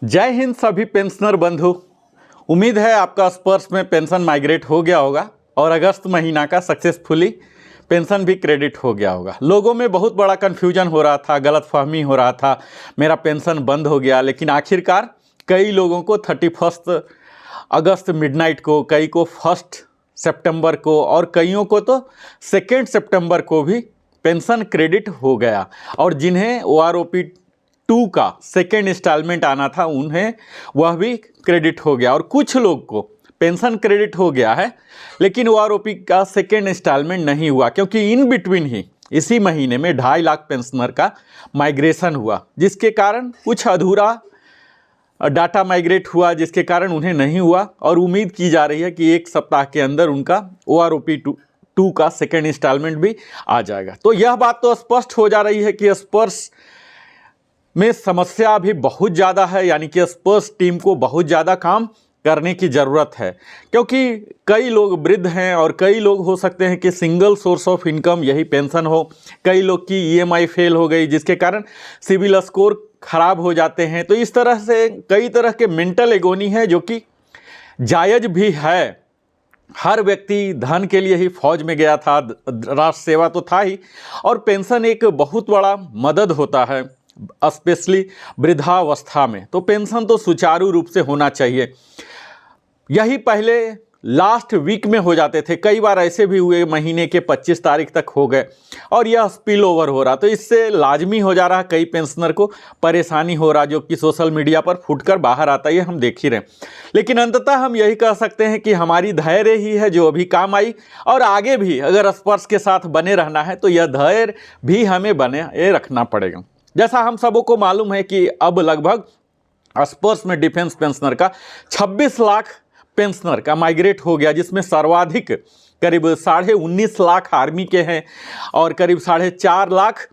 जय हिंद सभी पेंशनर बंधु। उम्मीद है आपका स्पर्श में पेंशन माइग्रेट हो गया होगा और अगस्त महीना का सक्सेसफुली पेंशन भी क्रेडिट हो गया होगा। लोगों में बहुत बड़ा कन्फ्यूजन हो रहा था, गलतफहमी हो रहा था, मेरा पेंशन बंद हो गया। लेकिन आखिरकार कई लोगों को 31 अगस्त मिडनाइट को, कई को 1 सितंबर को और कईयों को तो 2 सितंबर को भी पेंशन क्रेडिट हो गया। और जिन्हें OROP 2 का सेकेंड इंस्टॉलमेंट आना था उन्हें वह भी क्रेडिट हो गया। और कुछ लोग को पेंशन क्रेडिट हो गया है लेकिन OROP का सेकेंड इंस्टॉलमेंट नहीं हुआ, क्योंकि इन बिटवीन ही इसी महीने में 2.5 लाख पेंशनर का माइग्रेशन हुआ, जिसके कारण कुछ अधूरा डाटा माइग्रेट हुआ, जिसके कारण उन्हें नहीं हुआ। और उम्मीद की जा रही है कि 1 सप्ताह के अंदर उनका OROP 2 का सेकेंड इंस्टॉलमेंट भी आ जाएगा। तो यह बात तो स्पष्ट हो जा रही है कि स्पर्श में समस्या अभी बहुत ज़्यादा है, यानी कि स्पर्श टीम को बहुत ज़्यादा काम करने की ज़रूरत है, क्योंकि कई लोग वृद्ध हैं और कई लोग हो सकते हैं कि सिंगल सोर्स ऑफ इनकम यही पेंशन हो। कई लोग की EMI फेल हो गई, जिसके कारण सिविल स्कोर खराब हो जाते हैं। तो इस तरह से कई तरह के मेंटल एगोनी है, जो कि जायज़ भी है। हर व्यक्ति धन के लिए ही फौज में गया था, राष्ट्र सेवा तो था ही, और पेंशन एक बहुत बड़ा मदद होता है, स्पेशली वृद्धावस्था में। तो पेंशन तो सुचारू रूप से होना चाहिए। यही पहले लास्ट वीक में हो जाते थे, कई बार ऐसे भी हुए महीने के 25 तारीख तक हो गए और यह स्पिल ओवर हो रहा। तो इससे लाजमी हो जा रहा, कई पेंशनर को परेशानी हो रहा, जो कि सोशल मीडिया पर फूटकर बाहर आता है, हम देख ही रहे। लेकिन अंततः हम यही कह सकते हैं कि हमारी धैर्य ही है जो अभी काम आई, और आगे भी अगर स्पर्श के साथ बने रहना है तो यह धैर्य भी हमें बने रखना पड़ेगा। जैसा हम सबों को मालूम है कि अब लगभग स्पर्श में डिफेंस पेंशनर का 26 लाख पेंशनर का माइग्रेट हो गया, जिसमें सर्वाधिक करीब 19.5 लाख आर्मी के हैं और करीब 4.5 लाख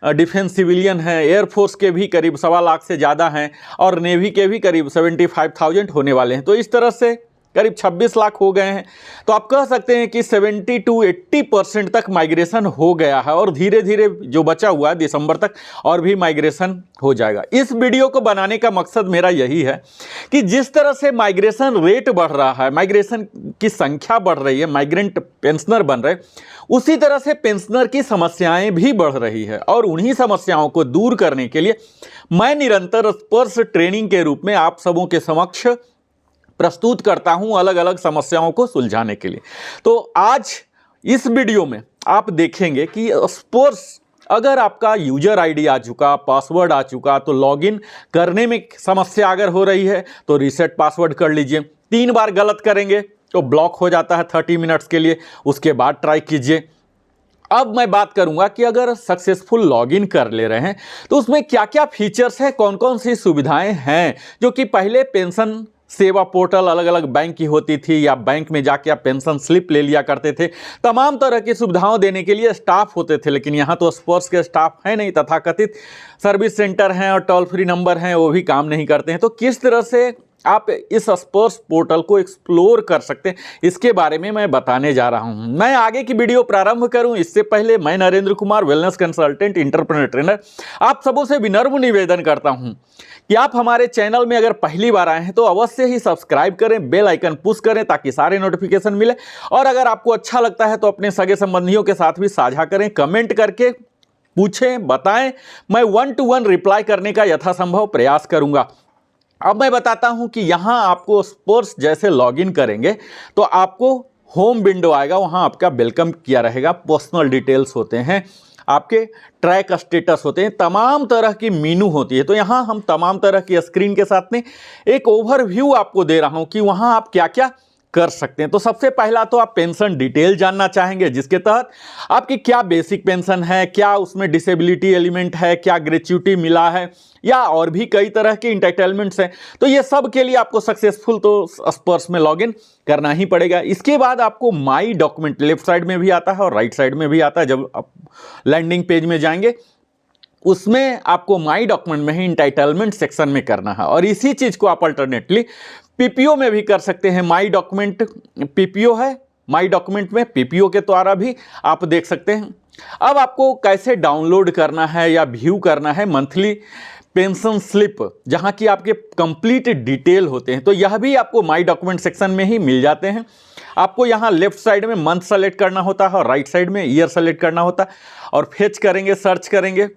डिफेंस सिविलियन हैं। एयरफोर्स के भी करीब 1.25 लाख से ज़्यादा हैं और नेवी के भी करीब 75,000 होने वाले हैं। तो इस तरह से करीब 26 लाख हो गए हैं। तो आप कह सकते हैं कि 70 to 80% तक माइग्रेशन हो गया है और धीरे धीरे जो बचा हुआ है दिसंबर तक और भी माइग्रेशन हो जाएगा। इस वीडियो को बनाने का मकसद मेरा यही है कि जिस तरह से माइग्रेशन रेट बढ़ रहा है, माइग्रेशन की संख्या बढ़ रही है, माइग्रेंट पेंशनर बन रहे, उसी तरह से पेंशनर की समस्याएं भी बढ़ रही है। और उन्हीं समस्याओं को दूर करने के लिए मैं निरंतर स्पर्श ट्रेनिंग के रूप में आप सबों के समक्ष प्रस्तुत करता हूं, अलग अलग समस्याओं को सुलझाने के लिए। तो आज इस वीडियो में आप देखेंगे कि स्पर्श अगर आपका यूजर आईडी आ चुका, पासवर्ड आ चुका, तो लॉगिन करने में समस्या अगर हो रही है तो रीसेट पासवर्ड कर लीजिए। 3 बार गलत करेंगे तो ब्लॉक हो जाता है 30 मिनट्स के लिए, उसके बाद ट्राई कीजिए। अब मैं बात करूंगा कि अगर सक्सेसफुल लॉगिन कर ले रहे हैं तो उसमें क्या क्या फीचर्स हैं, कौन कौन सी सुविधाएं हैं, जो कि पहले पेंशन सेवा पोर्टल अलग अलग बैंक की होती थी, या बैंक में जाके आप पेंशन स्लिप ले लिया करते थे। तमाम तरह की सुविधाओं देने के लिए स्टाफ होते थे, लेकिन यहाँ तो स्पर्श के स्टाफ है नहीं, तथाकथित सर्विस सेंटर हैं और टोल फ्री नंबर हैं, वो भी काम नहीं करते हैं। तो किस तरह से आप इस स्पर्श पोर्टल को एक्सप्लोर कर सकते हैं, इसके बारे में मैं बताने जा रहा हूं। मैं आगे की वीडियो प्रारंभ करूं इससे पहले मैं Narendra Kumar, wellness consultant, entrepreneur trainer, आप सबों से विनम्र निवेदन करता हूं कि आप हमारे चैनल में अगर पहली बार आए हैं तो अवश्य ही सब्सक्राइब करें, बेल आइकन पुश करें ताकि सारे नोटिफिकेशन मिले। और अगर आपको अच्छा लगता है तो अपने सगे संबंधियों के साथ भी साझा करें, कमेंट करके पूछें, बताएं। मैं 1 to 1 रिप्लाई करने का यथासंभव प्रयास करूंगा। अब मैं बताता हूं कि यहां आपको स्पर्श जैसे लॉगिन करेंगे तो आपको होम विंडो आएगा, वहां आपका वेलकम किया रहेगा, पर्सनल डिटेल्स होते हैं, आपके ट्रैक स्टेटस होते हैं, तमाम तरह की मेनू होती है। तो यहाँ हम तमाम तरह की स्क्रीन के साथ में एक ओवरव्यू आपको दे रहा हूं कि वहाँ आप क्या क्या कर सकते हैं। तो सबसे पहला तो आप पेंशन डिटेल जानना चाहेंगे, जिसके तहत आपकी क्या बेसिक पेंशन है, क्या उसमें डिसेबिलिटी एलिमेंट है, क्या ग्रेच्युटी मिला है, या और भी कई तरह के इंटाइटलमेंट्स हैं। तो ये सब के लिए आपको सक्सेसफुल तो स्पर्श में लॉगिन करना ही पड़ेगा। इसके बाद आपको माई डॉक्यूमेंट लेफ्ट साइड में भी आता है और राइट साइड में भी आता है। जब आप लैंडिंग पेज में जाएंगे उसमें आपको माई डॉक्यूमेंट में ही इंटाइटलमेंट सेक्शन में करना है, और इसी चीज़ को आप अल्टरनेटली पीपीओ में भी कर सकते हैं। माई डॉक्यूमेंट पीपीओ है, माई डॉक्यूमेंट में पीपीओ के द्वारा भी आप देख सकते हैं। अब आपको कैसे डाउनलोड करना है या व्यू करना है मंथली पेंशन स्लिप, जहां की आपके कंप्लीट डिटेल होते हैं, तो यह भी आपको माई डॉक्यूमेंट सेक्शन में ही मिल जाते हैं। आपको यहाँ लेफ्ट साइड में मंथ सेलेक्ट करना होता है और राइट साइड में ईयर सेलेक्ट करना होता है, और फेच करेंगे, सर्च करेंगे,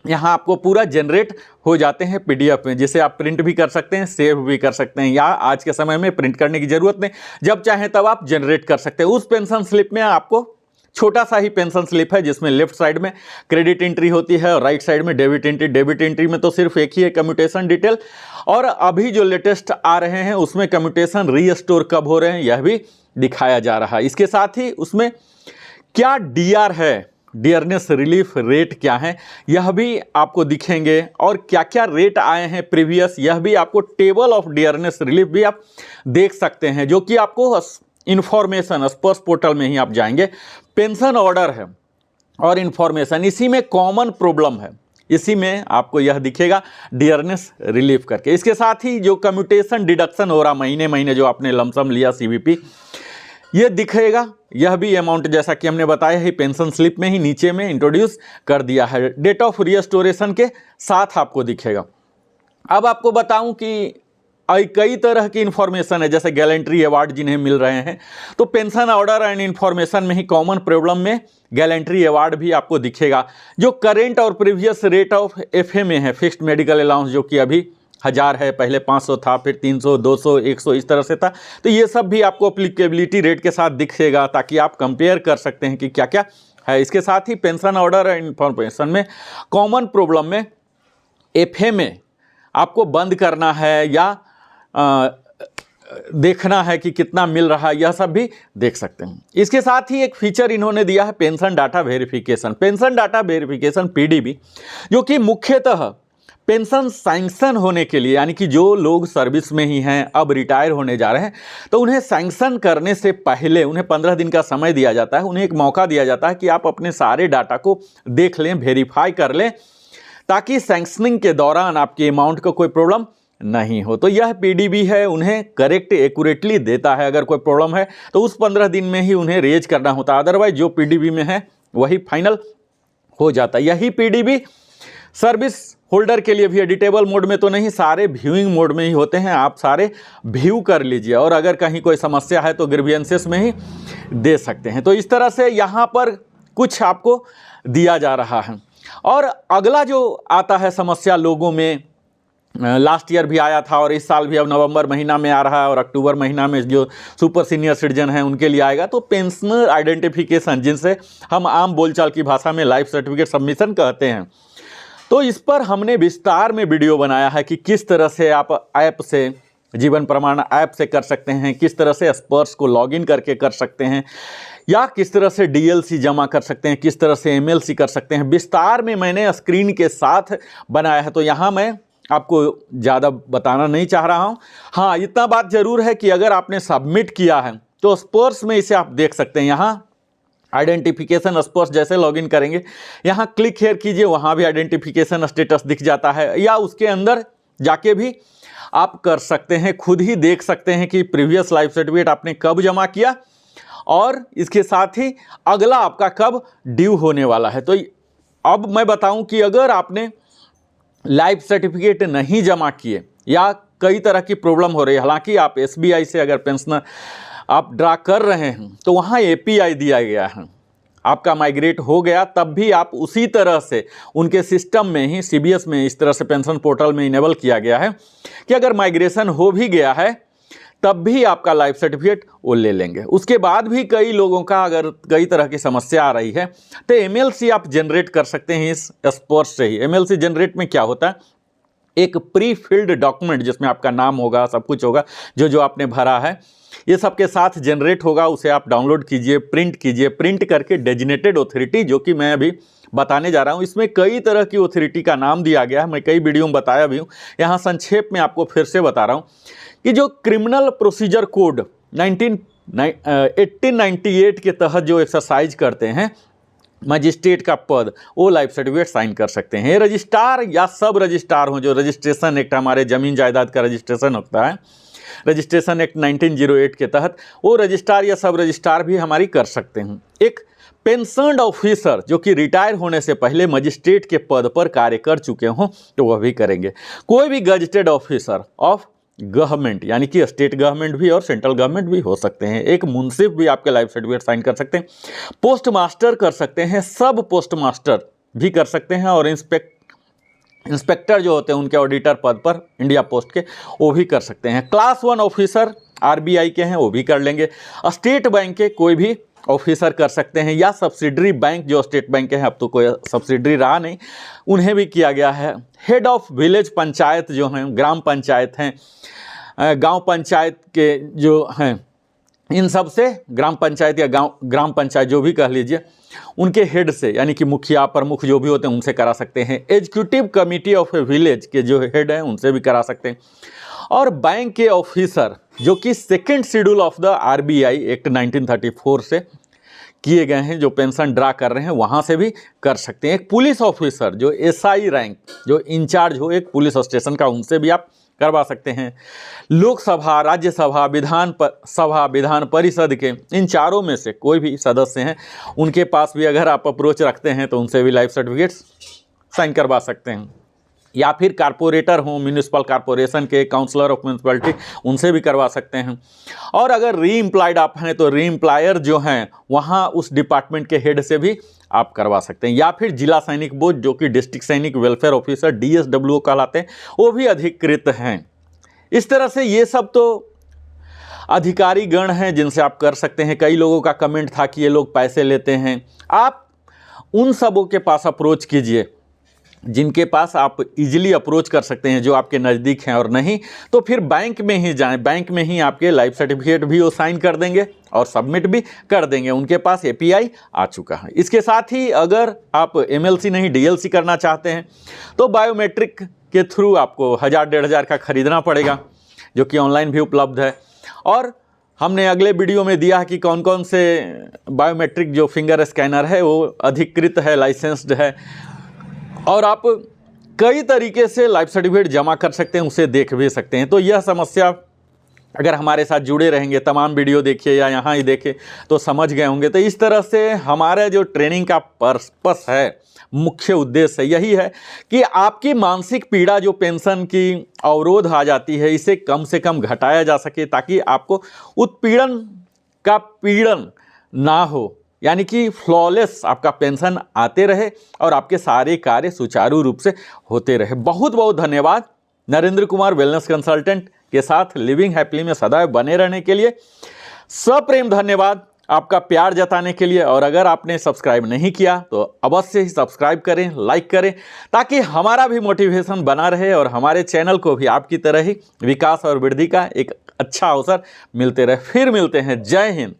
यहाँ आपको पूरा जनरेट हो जाते हैं पीडीएफ में, जिसे आप प्रिंट भी कर सकते हैं, सेव भी कर सकते हैं, या आज के समय में प्रिंट करने की जरूरत नहीं, जब चाहें तब आप जनरेट कर सकते हैं। उस पेंशन स्लिप में आपको छोटा सा ही पेंशन स्लिप है, जिसमें लेफ्ट साइड में क्रेडिट एंट्री होती है और राइट साइड में डेबिट एंट्री। डेबिट एंट्री में तो सिर्फ एक ही है, कम्यूटेशन डिटेल, और अभी जो लेटेस्ट आ रहे हैं उसमें कम्यूटेशन रीस्टोर कब हो रहे हैं यह भी दिखाया जा रहा है। इसके साथ ही उसमें क्या डीआर है, डियरनेस रिलीफ रेट क्या है, यह भी आपको दिखेंगे, और क्या क्या रेट आए हैं प्रीवियस, यह भी आपको टेबल ऑफ डियरनेस रिलीफ भी आप देख सकते हैं, जो कि आपको इंफॉर्मेशन स्पर्श पोर्टल में ही आप जाएंगे। पेंशन ऑर्डर है और इंफॉर्मेशन, इसी में कॉमन प्रॉब्लम है, इसी में आपको यह दिखेगा डियरनेस रिलीफ करके। इसके साथ ही जो कम्यूटेशन डिडक्शन हो रहा महीने महीने जो आपने लमसम लिया सीवीपी, ये दिखेगा। यह भी अमाउंट जैसा कि हमने बताया ही पेंशन स्लिप में ही नीचे में इंट्रोड्यूस कर दिया है, डेट ऑफ रिस्टोरेशन के साथ आपको दिखेगा। अब आपको बताऊं कि कई तरह की इंफॉर्मेशन है, जैसे गैलेंट्री अवार्ड जिन्हें मिल रहे हैं, तो पेंशन ऑर्डर एंड इंफॉर्मेशन में ही कॉमन प्रॉब्लम में गैलेंट्री अवार्ड भी आपको दिखेगा। जो करेंट और प्रीवियस रेट ऑफ एफए है, फिक्स्ड मेडिकल अलाउंस, जो कि अभी 1000 है, पहले 500 था, फिर 300, 200, 100 इस तरह से था, तो ये सब भी आपको एप्लीकेबिलिटी रेट के साथ दिखेगा, ताकि आप कंपेयर कर सकते हैं कि क्या क्या है। इसके साथ ही पेंशन ऑर्डर एंड इंफॉर्मेशन में कॉमन प्रॉब्लम में एफए में आपको बंद करना है या देखना है कि कितना मिल रहा है, यह सब भी देख सकते हैं। इसके साथ ही एक फीचर इन्होंने दिया है pension data verification. Pension data verification PDB, जो कि मुख्यतः पेंशन सैंक्शन होने के लिए, यानी कि जो लोग सर्विस में ही हैं, अब रिटायर होने जा रहे हैं, तो उन्हें सैंक्शन करने से पहले उन्हें 15 दिन का समय दिया जाता है, उन्हें एक मौका दिया जाता है कि आप अपने सारे डाटा को देख लें, वेरीफाई कर लें, ताकि सैंक्शनिंग के दौरान आपकी अमाउंट को कोई प्रॉब्लम नहीं हो। तो यह पीडीबी है, उन्हें करेक्ट एक्यूरेटली देता है। अगर कोई प्रॉब्लम है तो उस 15 दिन में ही उन्हें रेज करना होता है, अदरवाइज जो पीडीबी में है वही फाइनल हो जाता है। यही पीडीबी सर्विस होल्डर के लिए भी एडिटेबल मोड में तो नहीं, सारे व्यूइंग मोड में ही होते हैं, आप सारे व्यू कर लीजिए, और अगर कहीं कोई समस्या है तो ग्रीवियंसेस में ही दे सकते हैं। तो इस तरह से यहाँ पर कुछ आपको दिया जा रहा है। और अगला जो आता है समस्या लोगों में, लास्ट ईयर भी आया था और इस साल भी अब नवंबर महीना में आ रहा है, और अक्टूबर महीना में जो सुपर सीनियर सिटीजन हैं उनके लिए आएगा, तो पेंशनर आइडेंटिफिकेशन, जिनसे हम आम बोलचाल की भाषा में लाइफ सर्टिफिकेट सबमिशन कहते हैं। तो इस पर हमने विस्तार में वीडियो बनाया है कि किस तरह से आप ऐप से, जीवन प्रमाण ऐप से कर सकते हैं, किस तरह से स्पर्श को लॉगिन करके कर सकते हैं, या किस तरह से डीएलसी जमा कर सकते हैं, किस तरह से एमएलसी कर सकते हैं। विस्तार में मैंने स्क्रीन के साथ बनाया है, तो यहाँ मैं आपको ज़्यादा बताना नहीं चाह रहा हूँ। हाँ, इतना बात ज़रूर है कि अगर आपने सबमिट किया है तो स्पर्श में इसे आप देख सकते हैं। यहाँ आइडेंटिफिकेशन स्पर्श जैसे लॉगिन करेंगे, यहाँ क्लिक हेयर कीजिए, वहाँ भी आइडेंटिफिकेशन स्टेटस दिख जाता है, या उसके अंदर जाके भी आप कर सकते हैं, खुद ही देख सकते हैं कि प्रीवियस लाइफ सर्टिफिकेट आपने कब जमा किया, और इसके साथ ही अगला आपका कब ड्यू होने वाला है। तो अब मैं बताऊं कि अगर आपने लाइफ सर्टिफिकेट नहीं जमा किए या कई तरह की प्रॉब्लम हो रही है, हालांकि आप एसबीआई से अगर पेंशनर आप ड्रा कर रहे हैं तो वहाँ एपीआई दिया गया है, आपका माइग्रेट हो गया, तब भी आप उसी तरह से उनके सिस्टम में ही, सीबीएस में इस तरह से पेंशन पोर्टल में इनेबल किया गया है कि अगर माइग्रेशन हो भी गया है तब भी आपका लाइफ सर्टिफिकेट वो ले लेंगे। उसके बाद भी कई लोगों का अगर कई तरह की समस्या आ रही है तो एमएलसी आप जनरेट कर सकते हैं इस स्पर्श से ही। एमएलसी जनरेट में क्या होता है, एक प्री फिल्ड डॉक्यूमेंट जिसमें आपका नाम होगा, सब कुछ होगा, जो आपने भरा है ये सब के साथ जनरेट होगा, उसे आप डाउनलोड कीजिए, प्रिंट कीजिए, प्रिंट करके डेजिग्नेटेड ऑथोरिटी, जो कि मैं अभी बताने जा रहा हूँ, इसमें कई तरह की ऑथोरिटी का नाम दिया गया है, मैं कई वीडियो में बताया भी हूँ, यहाँ संक्षेप में आपको फिर से बता रहा हूँ कि जो क्रिमिनल प्रोसीजर कोड 1898 के तहत जो एक्सरसाइज करते हैं मजिस्ट्रेट का पद, वो लाइफ सर्टिफिकेट साइन कर सकते हैं। रजिस्ट्रार या सब रजिस्ट्रार हों, जो रजिस्ट्रेशन एक्ट, हमारे ज़मीन जायदाद का रजिस्ट्रेशन होता है, रजिस्ट्रेशन एक्ट 1908 के तहत, वो रजिस्ट्रार या सब रजिस्ट्रार भी हमारी कर सकते हैं। एक पेंशनड ऑफिसर जो कि रिटायर होने से पहले मजिस्ट्रेट के पद पर कार्य कर चुके हों तो वह भी करेंगे। कोई भी गजटेड ऑफिसर ऑफ गवर्नमेंट यानी कि स्टेट गवर्नमेंट भी और सेंट्रल गवर्नमेंट भी हो सकते हैं। एक मुंसिफ भी आपके लाइफ सर्टिफिकेट साइन कर सकते हैं, पोस्ट मास्टर कर सकते हैं, सब पोस्ट मास्टर भी कर सकते हैं और इंस्पेक्टर जो होते हैं उनके ऑडिटर पद पर इंडिया पोस्ट के वो भी कर सकते हैं। क्लास 1 ऑफिसर आरबीआई के हैं वो भी कर लेंगे। स्टेट बैंक के कोई भी ऑफिसर कर सकते हैं या सब्सिडरी बैंक जो स्टेट बैंक के हैं, अब तो कोई सब्सिडरी रहा नहीं, उन्हें भी किया गया है। हेड ऑफ विलेज पंचायत जो हैं, ग्राम पंचायत हैं, गांव पंचायत के जो हैं, इन सब से ग्राम पंचायत या ग्राम पंचायत जो भी कह लीजिए उनके हेड से यानी कि मुखिया प्रमुख जो भी होते हैं उनसे करा सकते हैं। Executive committee of A village के जो हेड हैं उनसे भी करा सकते हैं। और बैंक के ऑफिसर जो कि second schedule of the RBI act 1934 से किए गए हैं, जो पेंशन ड्रा कर रहे हैं वहाँ से भी कर सकते हैं। एक पुलिस ऑफिसर जो एसआई रैंक जो इंचार्ज हो एक पुलिस स्टेशन का, उनसे भी आप करवा सकते हैं। लोकसभा, राज्यसभा, विधान परिषद के इन चारों में से कोई भी सदस्य हैं उनके पास भी अगर आप अप्रोच रखते हैं तो उनसे भी लाइफ सर्टिफिकेट्स साइन करवा सकते हैं। या फिर कारपोरेटर हों, म्यूनिसिपल कॉरपोरेशन के काउंसलर ऑफ म्यूनिसिपैलिटी, उनसे भी करवा सकते हैं। और अगर री एम्प्लॉयड आप हैं तो री एम्प्लॉयर जो हैं वहाँ उस डिपार्टमेंट के हेड से भी आप करवा सकते हैं। या फिर जिला सैनिक बोर्ड जो कि डिस्ट्रिक्ट सैनिक वेलफेयर ऑफिसर DSWO कहलाते हैं, वो भी अधिकृत हैं। इस तरह से ये सब तो अधिकारी गण हैं जिनसे आप कर सकते हैं। कई लोगों का कमेंट था कि ये लोग पैसे लेते हैं, आप उन सबों के पास अप्रोच कीजिए जिनके पास आप इजीली अप्रोच कर सकते हैं, जो आपके नज़दीक हैं। और नहीं तो फिर बैंक में ही जाएं, बैंक में ही आपके लाइफ सर्टिफिकेट भी वो साइन कर देंगे और सबमिट भी कर देंगे, उनके पास API आ चुका है। इसके साथ ही अगर आप MLC नहीं DLC करना चाहते हैं तो बायोमेट्रिक के थ्रू आपको 1000-1500 का खरीदना पड़ेगा, जो कि ऑनलाइन भी उपलब्ध है। और हमने अगले वीडियो में दिया है कि कौन कौन से बायोमेट्रिक जो फिंगर स्कैनर है वो अधिकृत है, लाइसेंस्ड है, और आप कई तरीके से लाइफ सर्टिफिकेट जमा कर सकते हैं, उसे देख भी सकते हैं। तो यह समस्या अगर हमारे साथ जुड़े रहेंगे, तमाम वीडियो देखिए या यहाँ ही देखे तो समझ गए होंगे। तो इस तरह से हमारा जो ट्रेनिंग का पर्पस है, मुख्य उद्देश्य यही है कि आपकी मानसिक पीड़ा जो पेंशन की अवरोध आ जाती है, इसे कम से कम घटाया जा सके, ताकि आपको उत्पीड़न का पीड़न ना हो, यानी कि फ्लॉलेस आपका पेंशन आते रहे और आपके सारे कार्य सुचारू रूप से होते रहे। बहुत बहुत धन्यवाद। नरेंद्र कुमार वेलनेस कंसल्टेंट के साथ लिविंग हैप्पीली में सदैव बने रहने के लिए सप्रेम धन्यवाद आपका प्यार जताने के लिए। और अगर आपने सब्सक्राइब नहीं किया तो अवश्य ही सब्सक्राइब करें, लाइक करें, ताकि हमारा भी मोटिवेशन बना रहे और हमारे चैनल को भी आपकी तरह ही विकास और वृद्धि का एक अच्छा अवसर मिलते रहे। फिर मिलते हैं। जय हिंद।